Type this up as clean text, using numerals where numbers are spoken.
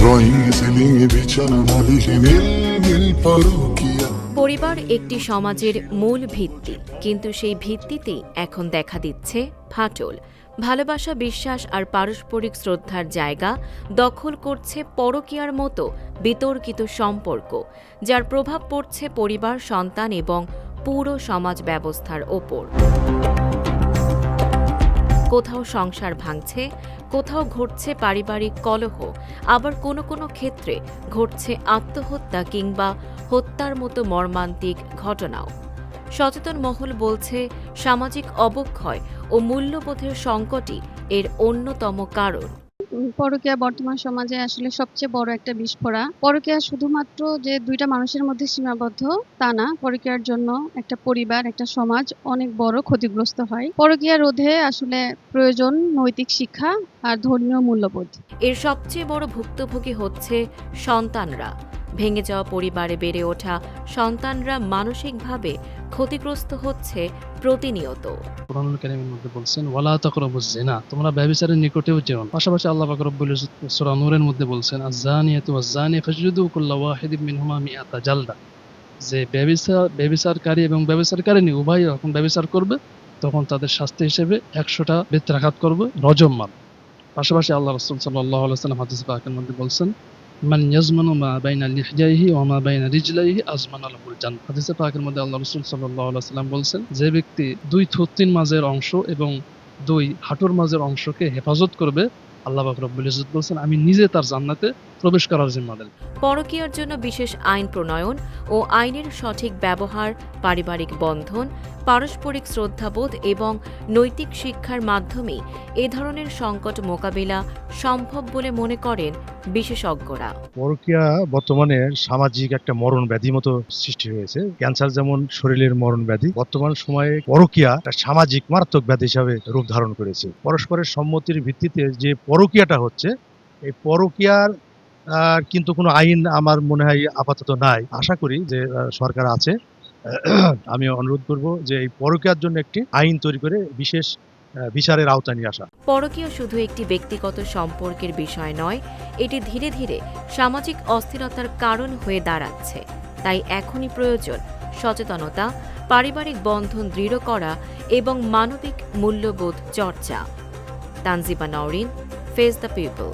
Drawing ceiling বিছানা নালিশে নীল পরকীয়া। পরিবার একটি সমাজের মূল ভিত্তি, কিন্তু সেই ভিত্তিতেই এখন দেখা দিচ্ছে ফাটল। ভালোবাসা, বিশ্বাস আর পারস্পরিক শ্রদ্ধার জায়গা দখল করছে পরকীয়ার মতো বিতর্কিত সম্পর্ক, যার প্রভাব পড়ছে পরিবার, সন্তান এবং পুরো সমাজ ব্যবস্থার ওপর। কোথাও সংসার ভাঙছে, কোথাও ঘটছে পারিবারিক কলহ, আবার কোনো কোনো ক্ষেত্রে ঘটছে আত্মহত্যা কিংবা হত্যার মতো মর্মান্তিক ঘটনাও। সচেতন মহল বলছে, সামাজিক অবক্ষয় ও মূল্যবোধের সংকটই এর অন্যতম কারণ। পরকীয়া বর্তমান সমাজে আসলে সবচেয়ে বড় একটা বিস্ফোরণ। পরকীয়া শুধুমাত্র যে দুইটা মানুষের মধ্যে সীমাবদ্ধ তা না, পরকীয়ার জন্য একটা পরিবার, একটা সমাজ অনেক বড় ক্ষতিগ্রস্ত হয়। পরকীয়া রোধে আসলে প্রয়োজন নৈতিক শিক্ষা আর ধর্মীয় মূল্যবোধ। এর সবচেয়ে বড় ভুক্তভোগী হচ্ছে সন্তানরা। ভেঙে যাওয়া পরিবারে বেড়ে ওঠা সন্তানরা মানসিকভাবে ক্ষতিগ্রস্ত হচ্ছে প্রতিনিয়ত। কুরআনুল কারীমের মধ্যে বলছেন, ওয়ালা তাকরাবুজ জিনা, তোমরা ব্যভিচারের নিকটেও যেও না। পাশাপাশি আল্লাহ পাক রব্বুল ইজ্জত সূরা নূরের মধ্যে বলছেন, আয-যানিয়াতু ওয়াজ-যানি ফাজলিদু কুল্লা ওয়াহিদিম মিনহুমা মিআতা জালদা, যে ব্যভিচারকারী এবং ব্যভিচারকারিনী উভয়ই যখন ব্যভিচার করবে তখন তাদের শাস্তি হিসেবে 100টা বেত্রাঘাত করবে, রজম মার। পাশাপাশি আল্লাহ রাসূল সাল্লাল্লাহু আলাইহি ওয়াসাল্লাম হাদিস পাকের মধ্যে বলছেন, মান ইয়াজমানু মা বাইনা লিহজাইহি ওয়া মা বাইনা রিজলাইহি আজমানা লাহুল জান্নাহ। হাদিসে পাকের মধ্যে আল্লাহ রাসূল সাল্লাল্লাহু আলাইহি ওয়াসাল্লাম বলছেন, যে ব্যক্তি 2 থুতনির মাঝের অংশ এবং 2 হাঁটুর মাঝের অংশকে হেফাজত করবে, আল্লাহ পাক রব্বুল ইজ্জত বলছেন, আমি নিজে তার জান্নাতে প্রবেশ করার জিম্মাদার। পরকীয়ার জন্য বিশেষ আইন প্রণয়ন ও আইনের সঠিক ব্যবহার, পারিবারিক বন্ধন, পারস্পরিক শ্রদ্ধাবোধ এবং নৈতিক শিক্ষার মাধ্যমেই এ ধরনের সংকট মোকাবিলা সম্ভব বলে মনে করেন বিশেষজ্ঞরা। পরকীয়া বর্তমানে সামাজিক একটা মরণ ব্যাধি মতো সৃষ্টি হয়েছে। ক্যান্সার যেমন শরীরের মরণ ব্যাধি, বর্তমান সময়ে পরকীয়া একটা সামাজিক মারাত্মক ব্যাধি হিসাবে রূপ ধারণ করেছে। পরস্পরের সম্মতির ভিত্তিতে যে পরকীয়াটা হচ্ছে, এই পরকীয়ার কিন্তু কোনো আইন আমার মনে হয় আপাতত নাই। আশা করি যে সরকার আছে, আমি অনুরোধ করব যে এই পরকীয়ার জন্য একটি আইন তৈরি করে বিশেষ বিচারের আওতায় নিয়ে আসা। পরকীয়া শুধু একটি ব্যক্তিগত সম্পর্কের বিষয় নয়, এটি ধীরে ধীরে সামাজিক অস্থিরতার কারণ হয়ে দাঁড়াচ্ছে। তাই এখনই প্রয়োজন সচেতনতা, পারিবারিক বন্ধন দৃঢ় করা এবং মানবিক মূল্যবোধ চর্চা। Tanjiba Nowrin, face the people.